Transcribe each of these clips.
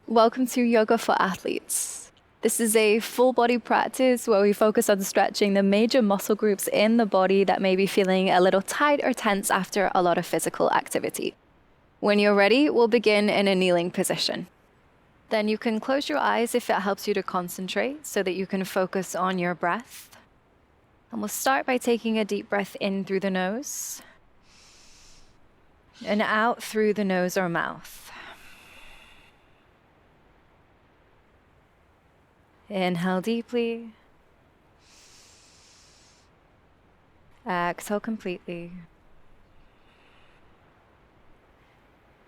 Welcome to Yoga for Athletes. This is a full body practice where we focus on stretching the major muscle groups in the body that may be feeling a little tight or tense after a lot of physical activity. When you're ready, we'll begin in a kneeling position. Then you can close your eyes if it helps you to concentrate so that you can focus on your breath. And we'll start by taking a deep breath in through the nose and out through the nose or mouth. Inhale deeply. Exhale completely.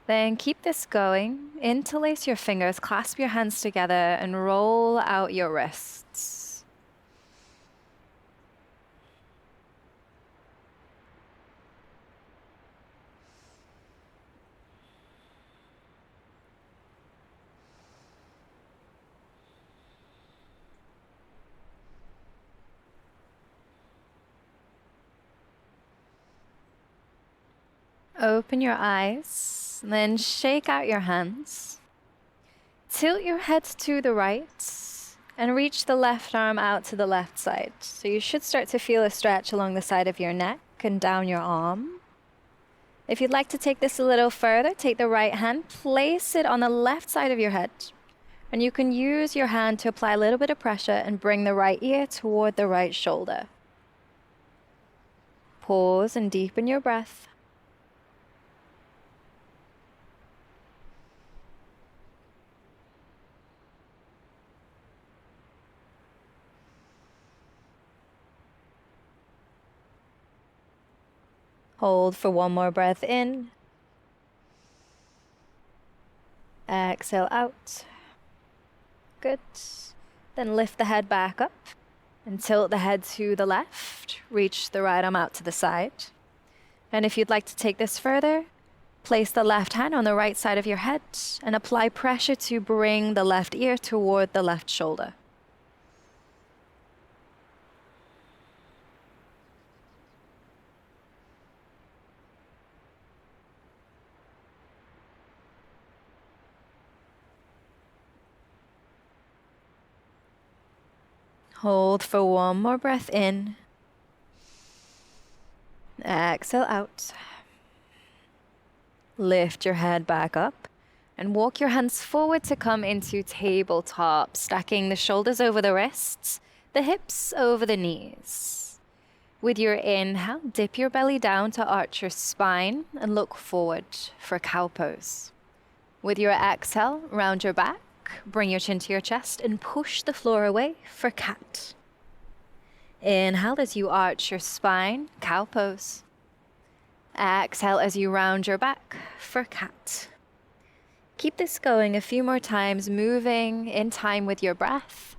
Then keep this going. Interlace your fingers, clasp your hands together, and roll out your wrists. Open your eyes, then shake out your hands. Tilt your head to the right and reach the left arm out to the left side. So you should start to feel a stretch along the side of your neck and down your arm. If you'd like to take this a little further, take the right hand, place it on the left side of your head, and you can use your hand to apply a little bit of pressure and bring the right ear toward the right shoulder. Pause and deepen your breath. Hold for one more breath in. Exhale out. Good. Then lift the head back up and tilt the head to the left. Reach the right arm out to the side. And if you'd like to take this further, place the left hand on the right side of your head and apply pressure to bring the left ear toward the left shoulder. Hold for one more breath in. Exhale out. Lift your head back up and walk your hands forward to come into tabletop, stacking the shoulders over the wrists, the hips over the knees. With your inhale, dip your belly down to arch your spine and look forward for cow pose. With your exhale, round your back, bring your chin to your chest and push the floor away for cat. Inhale as you arch your spine, cow pose. Exhale as you round your back for cat. Keep this going a few more times, moving in time with your breath.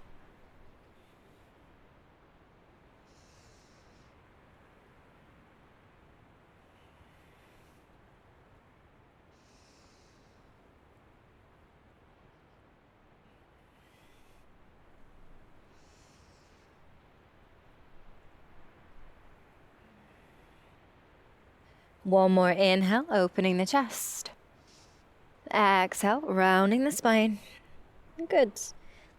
One more inhale, opening the chest. Exhale, rounding the spine. Good.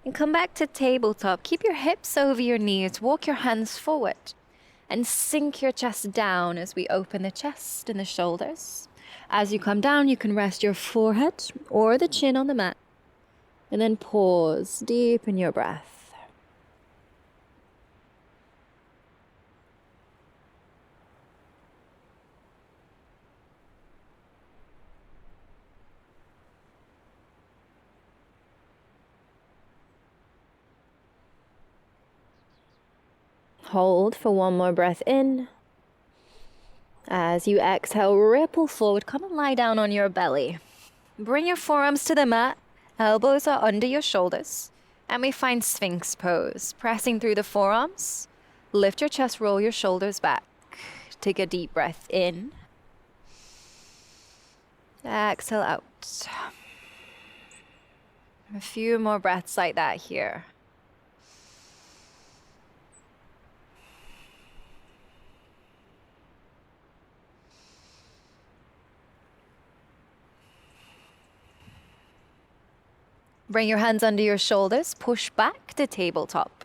And come back to tabletop. Keep your hips over your knees. Walk your hands forward. And sink your chest down as we open the chest and the shoulders. As you come down, you can rest your forehead or the chin on the mat. And then pause, deepen your breath. Hold for one more breath in. As you exhale, ripple forward. Come and lie down on your belly. Bring your forearms to the mat. Elbows are under your shoulders. And we find Sphinx pose. Pressing through the forearms. Lift your chest, roll your shoulders back. Take a deep breath in. Exhale out. A few more breaths like that here. Bring your hands under your shoulders, push back to tabletop.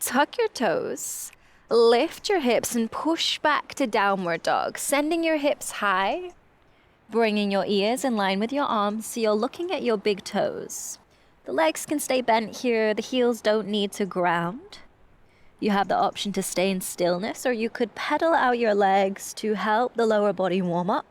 Tuck your toes, lift your hips and push back to downward dog, sending your hips high, bringing your ears in line with your arms so you're looking at your big toes. The legs can stay bent here, the heels don't need to ground. You have the option to stay in stillness, or you could pedal out your legs to help the lower body warm up.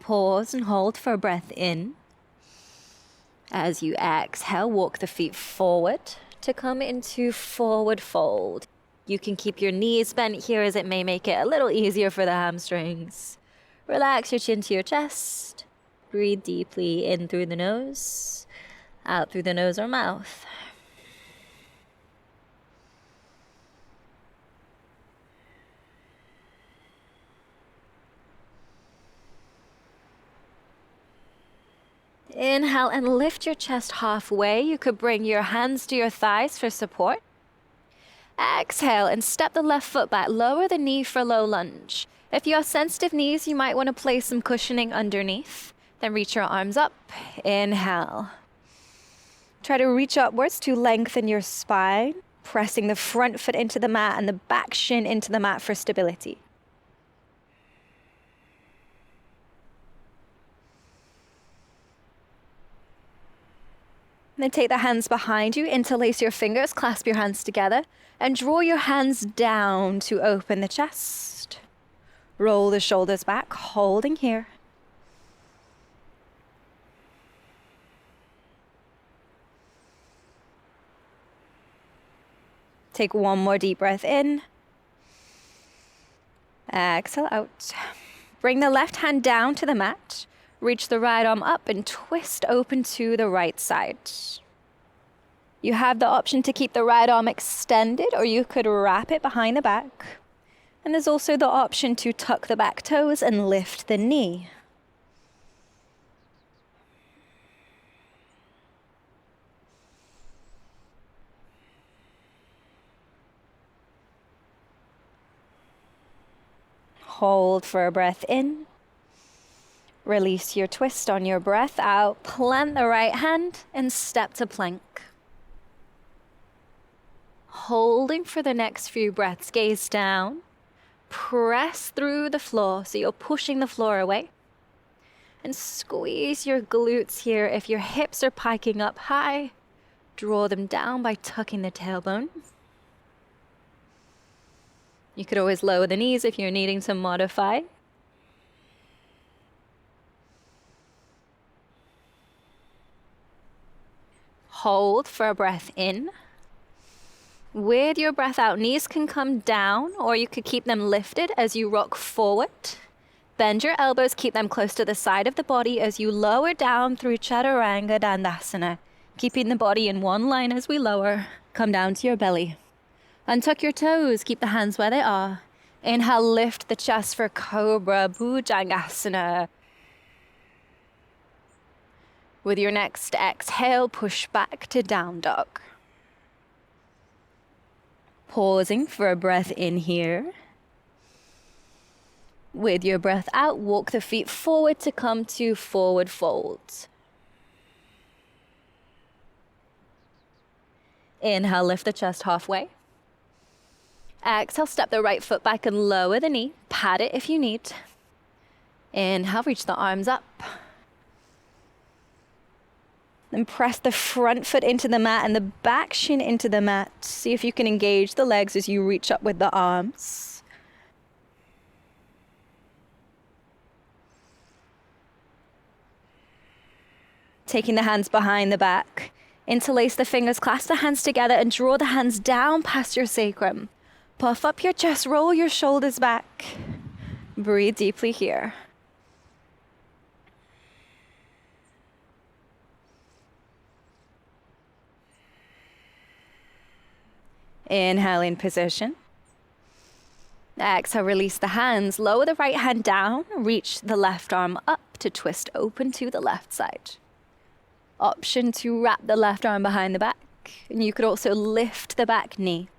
Pause and hold for a breath in. As you exhale, walk the feet forward to come into forward fold. You can keep your knees bent here as it may make it a little easier for the hamstrings. Relax your chin to your chest. Breathe deeply in through the nose, out through the nose or mouth. Inhale and lift your chest halfway. You could bring your hands to your thighs for support. Exhale and step the left foot back. Lower the knee for low lunge. If you have sensitive knees, you might want to place some cushioning underneath. Then reach your arms up. Inhale. Try to reach upwards to lengthen your spine, pressing the front foot into the mat and the back shin into the mat for stability. Then take the hands behind you, interlace your fingers, clasp your hands together, and draw your hands down to open the chest. Roll the shoulders back, holding here. Take one more deep breath in. Exhale out. Bring the left hand down to the mat. Reach the right arm up and twist open to the right side. You have the option to keep the right arm extended, or you could wrap it behind the back. And there's also the option to tuck the back toes and lift the knee. Hold for a breath in. Release your twist on your breath out. Plant the right hand and step to plank. Holding for the next few breaths, gaze down. Press through the floor so you're pushing the floor away. And squeeze your glutes here. If your hips are piking up high, draw them down by tucking the tailbone. You could always lower the knees if you're needing to modify. Hold for a breath in. With your breath out, knees can come down, or you could keep them lifted as you rock forward. Bend your elbows, keep them close to the side of the body as you lower down through Chaturanga Dandasana. Keeping the body in one line as we lower. Come down to your belly. Untuck your toes, keep the hands where they are. Inhale, lift the chest for Cobra Bhujangasana. With your next exhale, push back to down dog. Pausing for a breath in here. With your breath out, walk the feet forward to come to forward fold. Inhale, lift the chest halfway. Exhale, step the right foot back and lower the knee. Pat it if you need. Inhale, reach the arms up. Then press the front foot into the mat and the back shin into the mat. See if you can engage the legs as you reach up with the arms. Taking the hands behind the back. Interlace the fingers, clasp the hands together and draw the hands down past your sacrum. Puff up your chest, roll your shoulders back. Breathe deeply here. Inhale in position. Exhale, release the hands. Lower the right hand down. Reach the left arm up to twist open to the left side. Option to wrap the left arm behind the back. And you could also lift the back knee.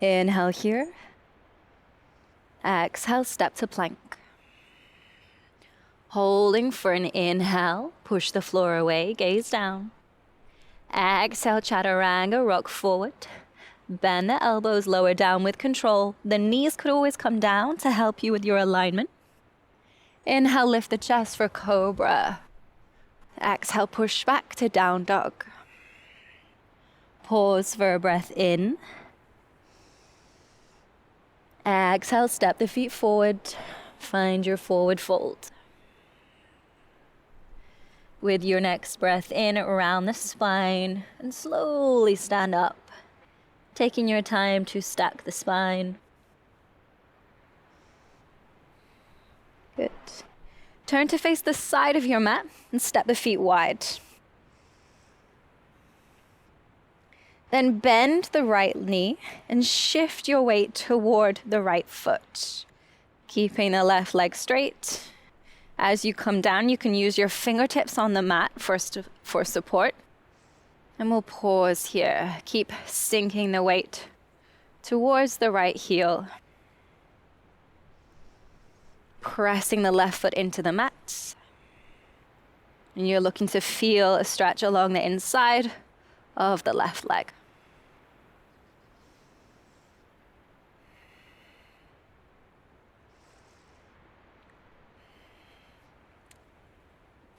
Inhale here. Exhale, step to plank. Holding for an inhale, push the floor away, gaze down. Exhale, chaturanga, rock forward. Bend the elbows lower down with control. The knees could always come down to help you with your alignment. Inhale, lift the chest for cobra. Exhale, push back to down dog. Pause for a breath in. Exhale, step the feet forward. Find your forward fold. With your next breath in, around the spine, and slowly stand up, taking your time to stack the spine. Good. Turn to face the side of your mat and step the feet wide. Then bend the right knee and shift your weight toward the right foot, keeping the left leg straight. As you come down, you can use your fingertips on the mat for support. And we'll pause here. Keep sinking the weight towards the right heel. Pressing the left foot into the mat. And you're looking to feel a stretch along the inside of the left leg.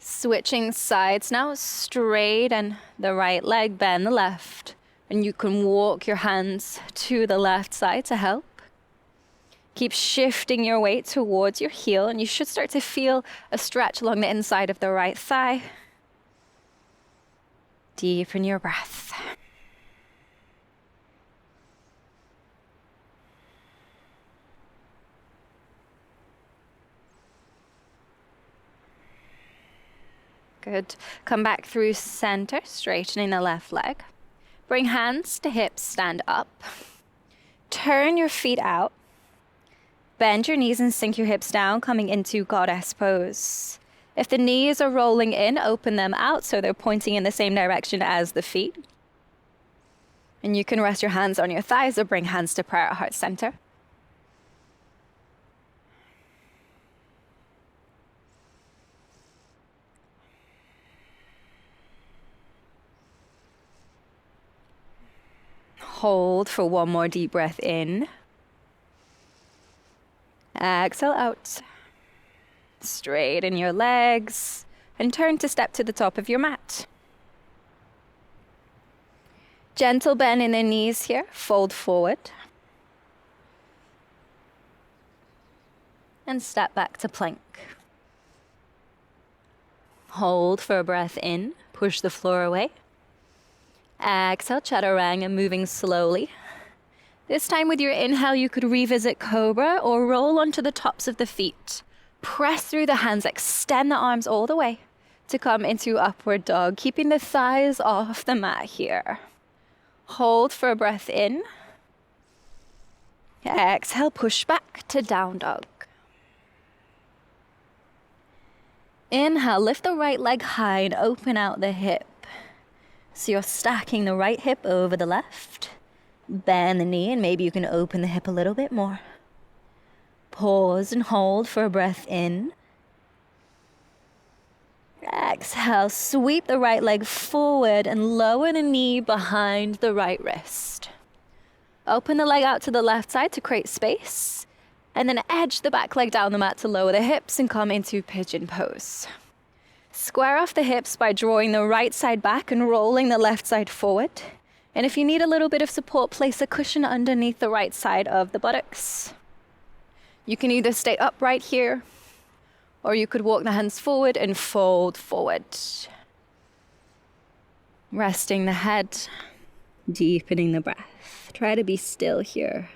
Switching sides now, straighten the right leg, bend the left. And you can walk your hands to the left side to help. Keep shifting your weight towards your heel, and you should start to feel a stretch along the inside of the right thigh. Deepen your breath. Good. Come back through center, straightening the left leg. Bring hands to hips, stand up. Turn your feet out. Bend your knees and sink your hips down, coming into goddess pose. If the knees are rolling in, open them out so they're pointing in the same direction as the feet. And you can rest your hands on your thighs or bring hands to prayer at heart center. Hold for one more deep breath in. Exhale out. Straighten your legs and turn to step to the top of your mat. Gentle bend in the knees here. Fold forward. And step back to plank. Hold for a breath in. Push the floor away. Exhale, chaturanga, moving slowly. This time with your inhale, you could revisit cobra or roll onto the tops of the feet. Press through the hands, extend the arms all the way to come into upward dog, keeping the thighs off the mat here. Hold for a breath in. Exhale, push back to down dog. Inhale, lift the right leg high and open out the hip. So you're stacking the right hip over the left. Bend the knee and maybe you can open the hip a little bit more. Pause and hold for a breath in. Exhale, sweep the right leg forward and lower the knee behind the right wrist. Open the leg out to the left side to create space. And then edge the back leg down the mat to lower the hips and come into pigeon pose. Square off the hips by drawing the right side back and rolling the left side forward. And if you need a little bit of support, place a cushion underneath the right side of the buttocks. You can either stay upright here, or you could walk the hands forward and fold forward. Resting the head, deepening the breath. Try to be still here.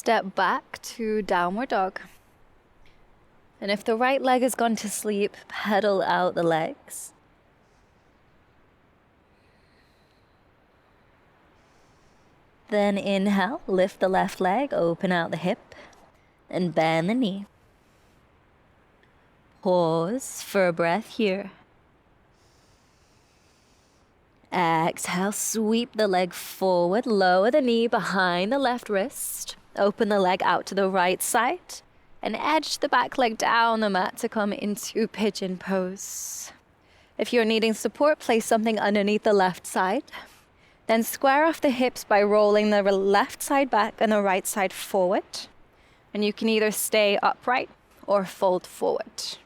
step back to downward dog. And if the right leg has gone to sleep, pedal out the legs. Then inhale, lift the left leg, open out the hip, and bend the knee. Pause for a breath here. Exhale, sweep the leg forward, lower the knee behind the left wrist, open the leg out to the right side, and edge the back leg down the mat to come into pigeon pose. If you're needing support, place something underneath the left side. Then square off the hips by rolling the left side back and the right side forward. And you can either stay upright or fold forward.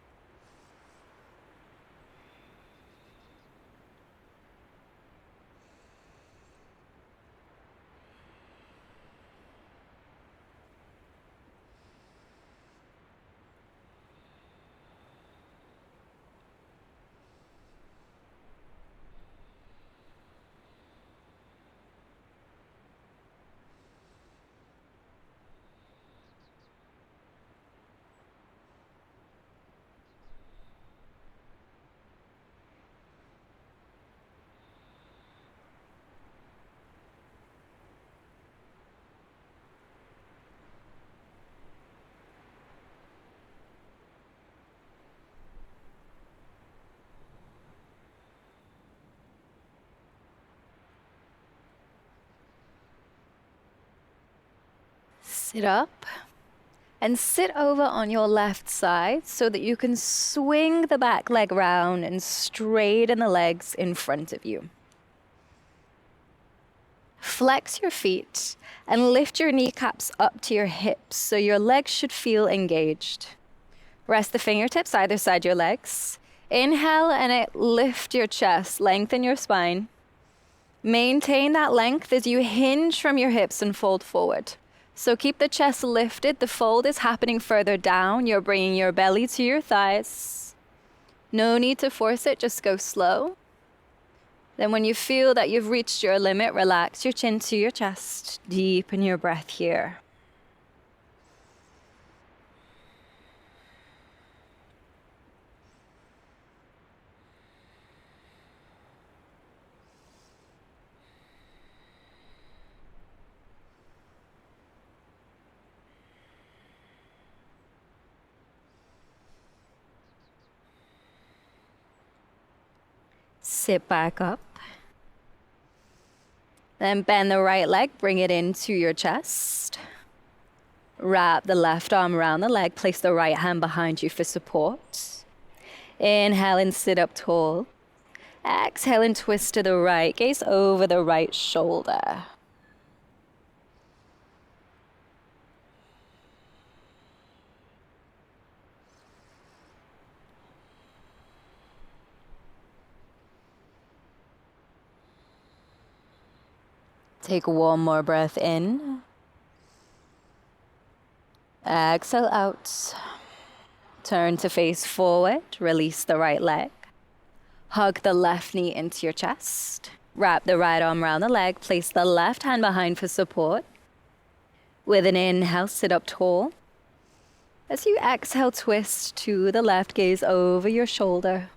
Sit up and sit over on your left side so that you can swing the back leg round and straighten the legs in front of you. Flex your feet and lift your kneecaps up to your hips so your legs should feel engaged. Rest the fingertips either side your legs. Inhale and lift your chest, lengthen your spine. Maintain that length as you hinge from your hips and fold forward. So keep the chest lifted. The fold is happening further down. You're bringing your belly to your thighs. No need to force it, just go slow. Then when you feel that you've reached your limit, relax your chin to your chest. Deepen your breath here. Sit back up. Then bend the right leg, bring it into your chest. Wrap the left arm around the leg, place the right hand behind you for support. Inhale and sit up tall. Exhale and twist to the right, gaze over the right shoulder. Take one more breath in. Exhale out. Turn to face forward. Release the right leg. Hug the left knee into your chest. Wrap the right arm around the leg. Place the left hand behind for support. With an inhale, sit up tall. As you exhale, twist to the left, gaze over your shoulder.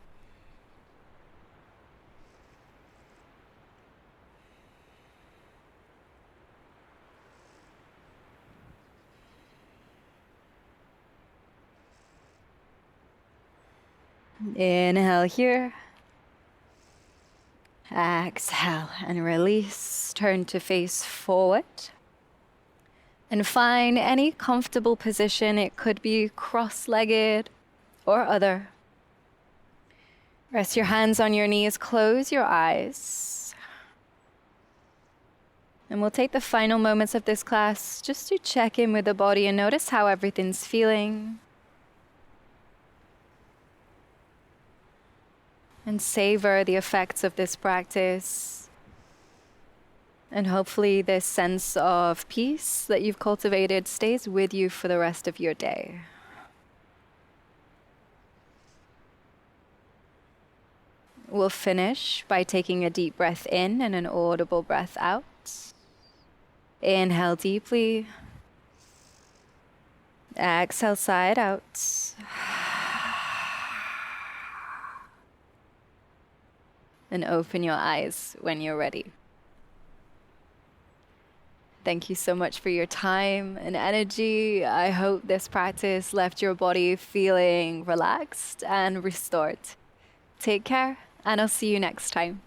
Inhale here. Exhale and release. Turn to face forward. And find any comfortable position. It could be cross-legged or other. Rest your hands on your knees. Close your eyes. And we'll take the final moments of this class just to check in with the body and notice how everything's feeling. And savor the effects of this practice. And hopefully this sense of peace that you've cultivated stays with you for the rest of your day. We'll finish by taking a deep breath in and an audible breath out. Inhale deeply. Exhale, side out. And open your eyes when you're ready. Thank you so much for your time and energy. I hope this practice left your body feeling relaxed and restored. Take care, and I'll see you next time.